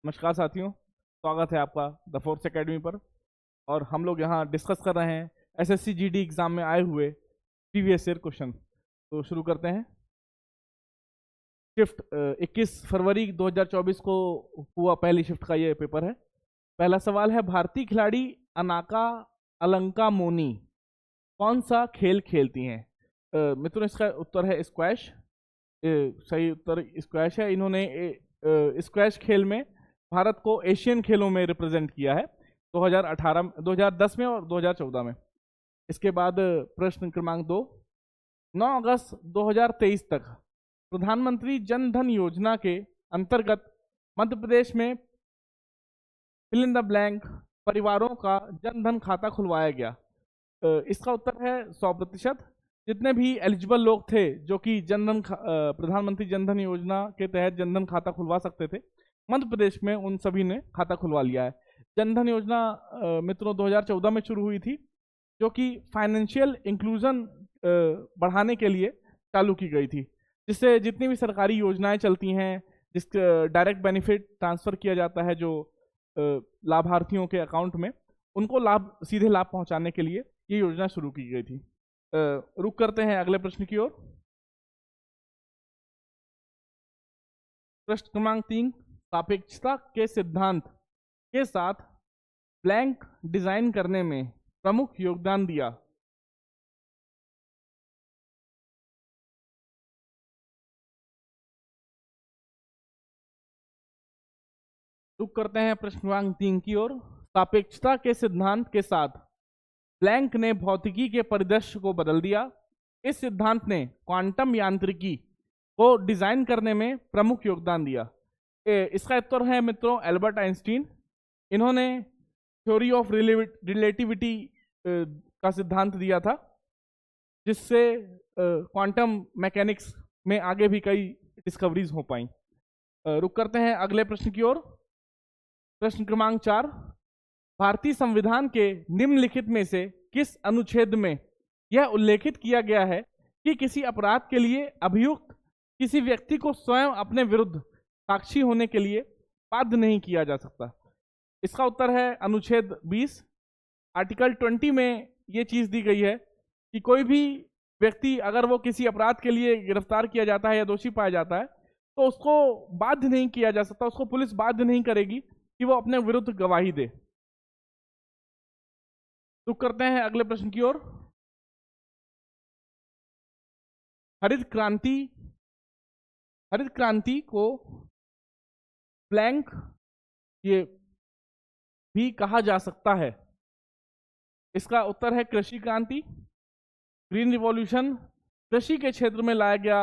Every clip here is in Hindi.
नमस्कार साथियों, स्वागत है आपका द फोर्स एकेडमी पर। और हम लोग यहाँ डिस्कस कर रहे हैं एसएससी जीडी एग्जाम में आए हुए प्रीवियस ईयर क्वेश्चन। तो शुरू करते हैं। शिफ्ट 21 फरवरी 2024 को हुआ पहली शिफ्ट का ये पेपर है। पहला सवाल है, भारतीय खिलाड़ी अनाका अलंका मोनी कौन सा खेल खेलती हैं? मित्रों, इसका उत्तर है स्क्वैश। सही उत्तर स्क्वैश है। इन्होंने स्क्वैश खेल में भारत को एशियन खेलों में रिप्रेजेंट किया है 2018, 2010 में और 2014 में। इसके बाद प्रश्न क्रमांक 2, 9 अगस्त 2023 तक प्रधानमंत्री जन धन योजना के अंतर्गत मध्य प्रदेश में फिल इन द ब्लैंक परिवारों का जन धन खाता खुलवाया गया। इसका उत्तर है 100%। जितने भी एलिजिबल लोग थे जो कि प्रधानमंत्री जन धन योजना के तहत जन धन खाता खुलवा सकते थे, मध्य प्रदेश में उन सभी ने खाता खुलवा लिया है। जन धन योजना मित्रों 2014 में शुरू हुई थी, जो कि फाइनेंशियल इंक्लूजन बढ़ाने के लिए चालू की गई थी, जिससे जितनी भी सरकारी योजनाएं चलती हैं, जिस डायरेक्ट बेनिफिट ट्रांसफर किया जाता है जो लाभार्थियों के अकाउंट में, उनको सीधे लाभ पहुंचाने के लिए ये योजना शुरू की गई थी। रुक करते हैं अगले प्रश्न की ओर। प्रश्न क्रमांक 3, सापेक्षता के सिद्धांत के साथ ब्लैंक डिजाइन करने में प्रमुख योगदान दिया। रुक करते हैं प्रश्न क्रमांक 3 की ओर। सापेक्षता के सिद्धांत के साथ प्लैंक ने भौतिकी के परिदृश्य को बदल दिया। इस सिद्धांत ने क्वांटम यांत्रिकी को डिजाइन करने में प्रमुख योगदान दिया। इसका उत्तर है मित्रों एल्बर्ट आइंस्टीन। इन्होंने थ्योरी ऑफ रिलेटिविटी का सिद्धांत दिया था, जिससे क्वांटम मैकेनिक्स में आगे भी कई डिस्कवरीज हो पाई। रुक करते हैं अगले प्रश्न की ओर। प्रश्न क्रमांक 4, भारतीय संविधान के निम्नलिखित में से किस अनुच्छेद में यह उल्लेखित किया गया है कि किसी अपराध के लिए अभियुक्त किसी व्यक्ति को स्वयं अपने विरुद्ध साक्षी होने के लिए बाध्य नहीं किया जा सकता? इसका उत्तर है अनुच्छेद 20। आर्टिकल 20 में यह चीज दी गई है कि कोई भी व्यक्ति अगर वो किसी अपराध के लिए गिरफ्तार किया जाता है या दोषी पाया जाता है, तो उसको बाध्य नहीं किया जा सकता, उसको पुलिस बाध्य नहीं करेगी कि वो अपने विरुद्ध गवाही दे। रुक करते हैं अगले प्रश्न की ओर। हरित क्रांति को ब्लैंक ये भी कहा जा सकता है। इसका उत्तर है कृषि क्रांति। ग्रीन रिवॉल्यूशन कृषि के क्षेत्र में लाया गया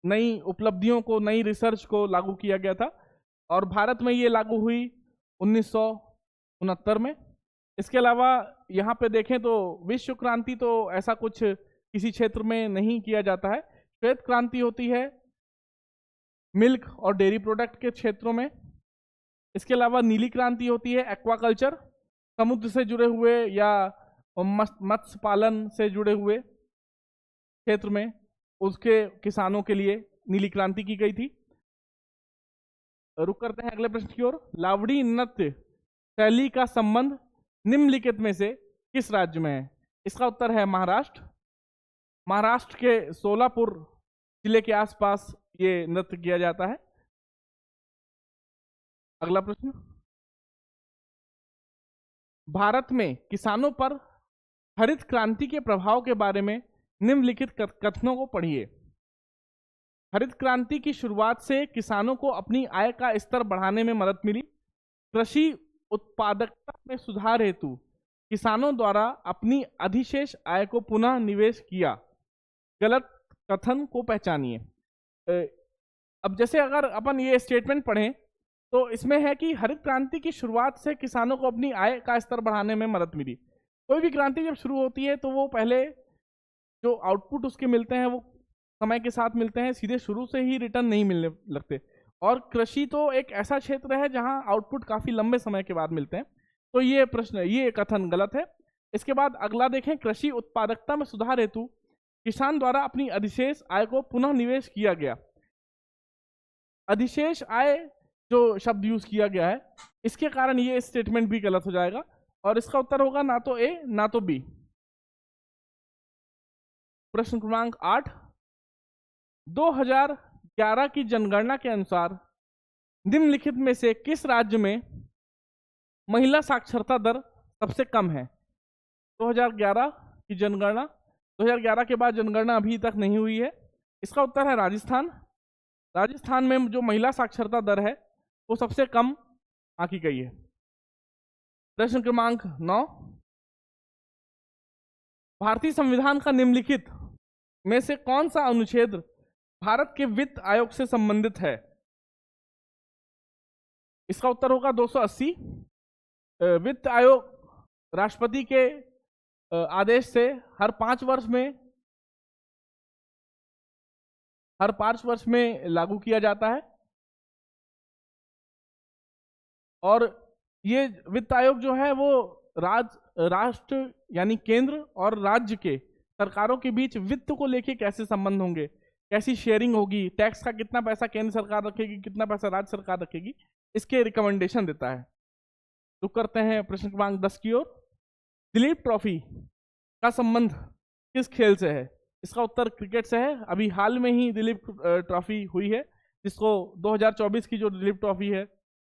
नई उपलब्धियों को, नई रिसर्च को लागू किया गया था, और भारत में ये लागू हुई 1969 में। इसके अलावा यहाँ पे देखें तो विश्व क्रांति तो ऐसा कुछ किसी क्षेत्र में नहीं किया जाता है। श्वेत क्रांति होती है मिल्क और डेयरी प्रोडक्ट के क्षेत्रों में। इसके अलावा नीली क्रांति होती है एक्वाकल्चर, समुद्र से जुड़े हुए या मत्स्य पालन से जुड़े हुए क्षेत्र में उसके किसानों के लिए नीली क्रांति की गई थी। रुक करते हैं अगले प्रश्न की ओर। लावड़ी नृत्य शैली का संबंध निम्नलिखित में से किस राज्य में है? इसका उत्तर है महाराष्ट्र। महाराष्ट्र के सोलापुर जिले के आसपास ये नृत्य किया जाता है। अगला प्रश्न, भारत में किसानों पर हरित क्रांति के प्रभाव के बारे में निम्नलिखित कथनों को पढ़िए। हरित क्रांति की शुरुआत से किसानों को अपनी आय का स्तर बढ़ाने में मदद मिली। कृषि उत्पादकता में सुधार हेतु किसानों द्वारा अपनी अधिशेष आय को पुनः निवेश किया। गलत कथन को पहचानिए। अब जैसे अगर अपन ये स्टेटमेंट पढ़ें तो इसमें है कि हरित क्रांति की शुरुआत से किसानों को अपनी आय का स्तर बढ़ाने में मदद मिली। कोई भी क्रांति जब शुरू होती है तो वो पहले जो आउटपुट उसके मिलते हैं वो समय के साथ मिलते हैं, सीधे शुरू से ही रिटर्न नहीं मिलने लगते। और कृषि तो एक ऐसा क्षेत्र है जहां आउटपुट काफी लंबे समय के बाद मिलते हैं। तो ये कथन गलत है। इसके बाद अगला देखें, कृषि उत्पादकता में सुधार हेतु किसान द्वारा अपनी अधिशेष आय को पुनः निवेश किया गया। अधिशेष आय जो शब्द यूज किया गया है, इसके कारण ये स्टेटमेंट भी गलत हो जाएगा और इसका उत्तर होगा ना तो ए ना तो बी। प्रश्न क्रमांक 8, 2011 की जनगणना के अनुसार निम्नलिखित में से किस राज्य में महिला साक्षरता दर सबसे कम है? 2011 की जनगणना, 2011 के बाद जनगणना अभी तक नहीं हुई है। इसका उत्तर है राजस्थान। राजस्थान में जो महिला साक्षरता दर है वो सबसे कम आंकी गई है। प्रश्न क्रमांक 9, भारतीय संविधान का निम्नलिखित में से कौन सा अनुच्छेद भारत के वित्त आयोग से संबंधित है? इसका उत्तर होगा 280। वित्त आयोग राष्ट्रपति के आदेश से हर 5 वर्ष में लागू किया जाता है और ये वित्त आयोग जो है वो राष्ट्र यानी केंद्र और राज्य के सरकारों के बीच वित्त को लेके कैसे संबंध होंगे, कैसी शेयरिंग होगी, टैक्स का कितना पैसा केंद्र सरकार रखेगी, कितना पैसा राज्य सरकार रखेगी, इसके रिकमेंडेशन देता है। तो करते हैं प्रश्न क्रमांक 10 की ओर। दिलीप ट्रॉफी का संबंध किस खेल से है? इसका उत्तर क्रिकेट से है। अभी हाल में ही दिलीप ट्रॉफी हुई है, जिसको 2024 की जो दिलीप ट्रॉफी है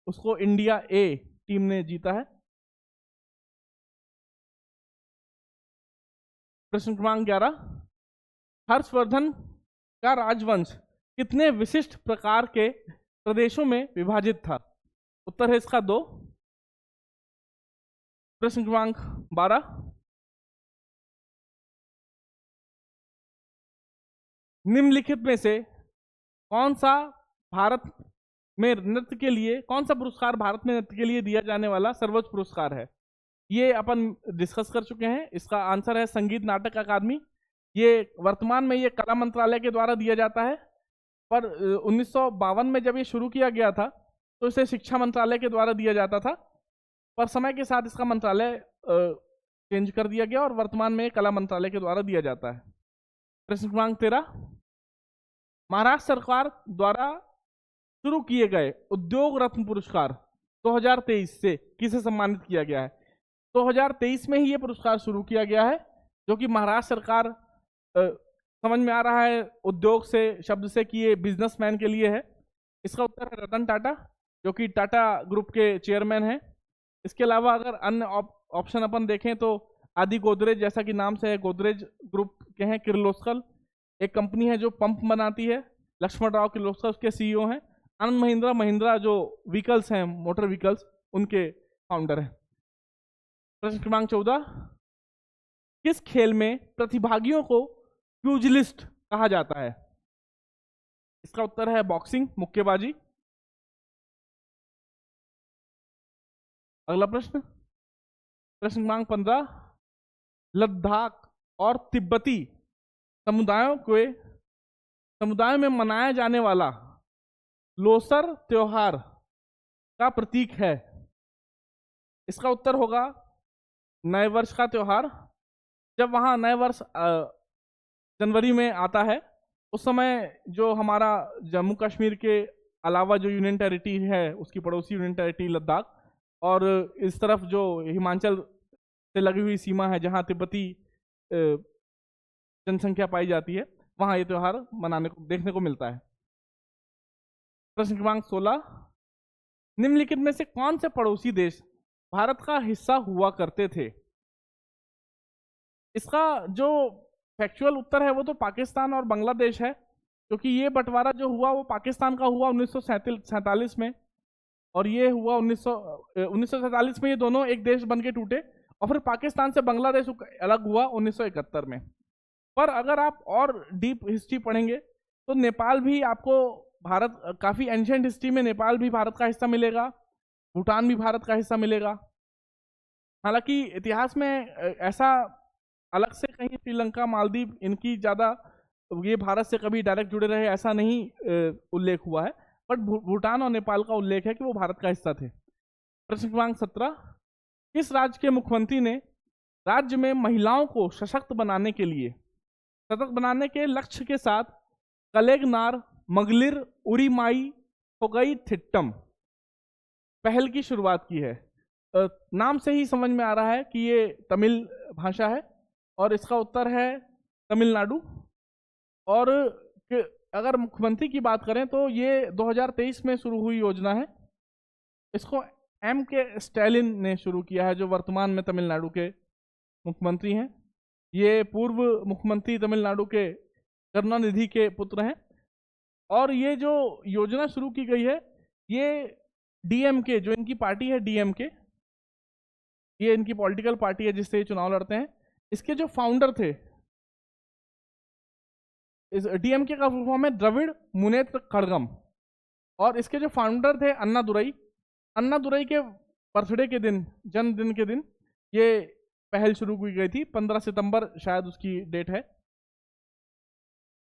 उसको इंडिया ए टीम ने जीता है। प्रश्न क्रमांक 11, हर्षवर्धन का राजवंश कितने विशिष्ट प्रकार के प्रदेशों में विभाजित था? उत्तर है इसका 2। प्रश्न क्रमांक 12, निम्नलिखित में से कौन सा पुरस्कार भारत में नृत्य के लिए दिया जाने वाला सर्वोच्च पुरस्कार है? ये अपन डिस्कस कर चुके हैं। इसका आंसर है संगीत नाटक अकादमी। ये वर्तमान में ये कला मंत्रालय के द्वारा दिया जाता है, पर 1952 में जब ये शुरू किया गया था तो इसे शिक्षा मंत्रालय के द्वारा दिया जाता था, पर समय के साथ इसका मंत्रालय चेंज कर दिया गया और वर्तमान में कला मंत्रालय के द्वारा दिया जाता है। प्रश्न क्रमांक 13, महाराष्ट्र सरकार द्वारा शुरू किए गए उद्योग रत्न पुरस्कार 2023 से किसे सम्मानित किया गया है? 2023 में ही ये पुरस्कार शुरू किया गया है, जो कि महाराष्ट्र सरकार समझ में आ रहा है उद्योग से शब्द से कि ये बिजनेसमैन के लिए है। इसका उत्तर है रतन टाटा, जो कि टाटा ग्रुप के चेयरमैन हैं। इसके अलावा अगर अन्य ऑप्शन अपन देखें तो आदि गोदरेज, जैसा कि नाम से है, गोदरेज ग्रुप के हैं। किर्लोस्कर एक कंपनी है जो पंप बनाती है, लक्ष्मण राव किर्लोस्कर उसके सीईओ हैं। आनंद महिंद्रा जो व्हीकल्स हैं, मोटर व्हीकल्स, उनके फाउंडर हैं। प्रश्न क्रमांक 14, किस खेल में प्रतिभागियों को प्यूजिलिस्ट कहा जाता है? इसका उत्तर है बॉक्सिंग, मुक्केबाजी। अगला प्रश्न, प्रश्न क्रमांक 15, लद्दाख और तिब्बती समुदायों में मनाया जाने वाला लोसर त्योहार का प्रतीक है? इसका उत्तर होगा नए वर्ष का त्योहार। जब वहाँ नए वर्ष जनवरी में आता है, उस समय जो हमारा जम्मू कश्मीर के अलावा जो यूनियन टेरिटरी है, उसकी पड़ोसी यूनियन टेरिटरी लद्दाख, और इस तरफ जो हिमाचल से लगी हुई सीमा है जहाँ तिब्बती जनसंख्या पाई जाती है, वहाँ ये त्योहार देखने को मिलता है। प्रश्न क्रमांक 16, निम्नलिखित में से कौन से पड़ोसी देश भारत का हिस्सा हुआ करते थे? इसका जो फैक्चुअल उत्तर है वो तो पाकिस्तान और बांग्लादेश है, क्योंकि ये बंटवारा जो हुआ वो पाकिस्तान का हुआ 1947 में, और ये हुआ 1947 में। ये दोनों एक देश बन के टूटे और फिर पाकिस्तान से बांग्लादेश अलग हुआ 1971 में। पर अगर आप और डीप हिस्ट्री पढ़ेंगे तो नेपाल भी आपको काफी एंशिएंट हिस्ट्री में नेपाल भी भारत का हिस्सा मिलेगा, भूटान भी भारत का हिस्सा मिलेगा। हालांकि इतिहास में ऐसा अलग से कहीं श्रीलंका, मालदीव, इनकी ज्यादा ये भारत से कभी डायरेक्ट जुड़े रहे ऐसा नहीं उल्लेख हुआ है, बट भूटान और नेपाल का उल्लेख है कि वो भारत का हिस्सा थे। प्रश्न क्रमांक 17, किस राज्य के मुख्यमंत्री ने राज्य में महिलाओं को सशक्त बनाने के लक्ष्य के साथ कलेगनार, मगलिर, उरीमाई, होगई थिट्टम पहल की शुरुआत की है? नाम से ही समझ में आ रहा है कि ये तमिल भाषा है और इसका उत्तर है तमिलनाडु। और अगर मुख्यमंत्री की बात करें तो ये 2023 में शुरू हुई योजना है। इसको M.K. स्टैलिन ने शुरू किया है, जो वर्तमान में तमिलनाडु के मुख्यमंत्री हैं। ये पूर्व मुख्यमंत्री तमिलनाडु के करुणानिधि के पुत्र हैं। और ये जो योजना शुरू की गई है, ये DMK, जो इनकी पार्टी है DMK, ये इनकी पॉलिटिकल पार्टी है जिससे ये चुनाव लड़ते हैं। इसके जो फाउंडर थे, इस DMK का फुल फॉर्म है द्रविड़ मुनेत्र कड़गम, और इसके जो फाउंडर थे अन्नादुरई के बर्थडे के दिन, जन्मदिन के दिन ये पहल शुरू की गई थी। 15 सितंबर शायद उसकी डेट है।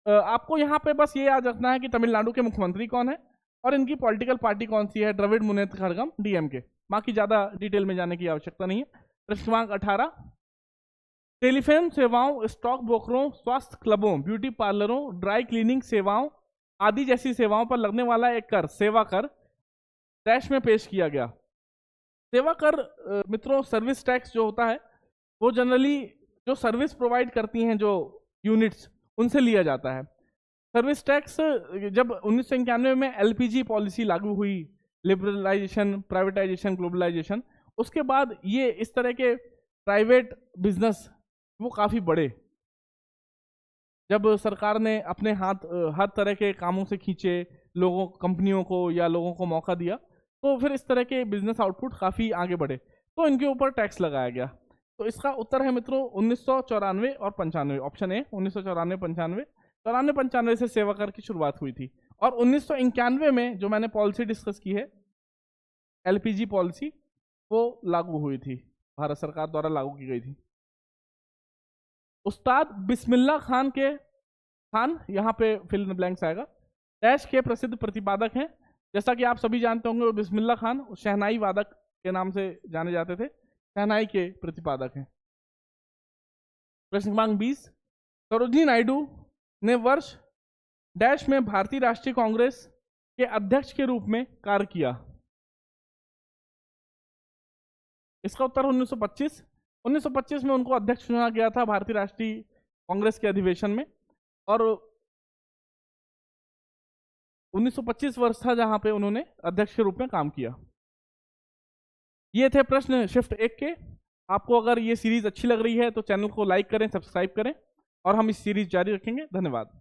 आपको यहाँ पे बस ये याद रखना है कि तमिलनाडु के मुख्यमंत्री कौन है और इनकी पॉलिटिकल पार्टी कौन सी है, द्रविड़ मुनेत्र कड़गम DMK। बाकी ज्यादा डिटेल में जाने की आवश्यकता नहीं है। प्रश्न क्रमांक 18, टेलीफोन सेवाओं, स्टॉक ब्रोकरों, स्वास्थ्य क्लबों, ब्यूटी पार्लरों, ड्राई क्लीनिंग सेवाओं आदि जैसी सेवाओं पर लगने वाला एक कर, सेवा कर डैश में पेश किया गया। सेवा कर मित्रों सर्विस टैक्स जो होता है वो जनरली जो सर्विस प्रोवाइड करती हैं जो यूनिट्स, उनसे लिया जाता है। सर्विस टैक्स जब 1991 में LPG पॉलिसी लागू हुई, लिबरलाइजेशन, प्राइवेटाइजेशन, ग्लोबलाइजेशन, उसके बाद ये इस तरह के प्राइवेट बिजनेस वो काफ़ी बढ़े। जब सरकार ने अपने हाथ हर तरह के कामों से खींचे, लोगों, कंपनियों को या लोगों को मौका दिया, तो फिर इस तरह के बिजनेस आउटपुट काफ़ी आगे बढ़े, तो इनके ऊपर टैक्स लगाया गया। तो इसका उत्तर है मित्रों 1994 और 95। Option A 1994-95। 94-95 से सेवा कर की शुरुआत हुई थी। और 1991 में जो मैंने पॉलिसी डिस्कस की है, LPG पॉलिसी, वो लागू हुई थी, भारत सरकार द्वारा लागू की गई थी। उस्ताद बिस्मिल्लाह खान यहाँ पे फिल इन ब्लैंक्स आएगा, डैश के प्रसिद्ध प्रतिपादक हैं। जैसा कि आप सभी जानते होंगे, वो बिस्मिल्लाह खान शहनाई वादक के नाम से जाने जाते थे, शहनाई के प्रतिपादक हैं। प्रश्न क्रमांक 20, सरोजिनी नायडू ने वर्ष डैश में भारतीय राष्ट्रीय कांग्रेस के अध्यक्ष के रूप में कार्य किया। इसका उत्तर 1925। 1925 में उनको अध्यक्ष चुना गया था भारतीय राष्ट्रीय कांग्रेस के अधिवेशन में, और 1925 वर्ष था जहां पे उन्होंने अध्यक्ष के रूप में काम किया। ये थे प्रश्न शिफ्ट 1 के। आपको अगर ये सीरीज अच्छी लग रही है तो चैनल को लाइक करें, सब्सक्राइब करें, और हम इस सीरीज जारी रखेंगे। धन्यवाद।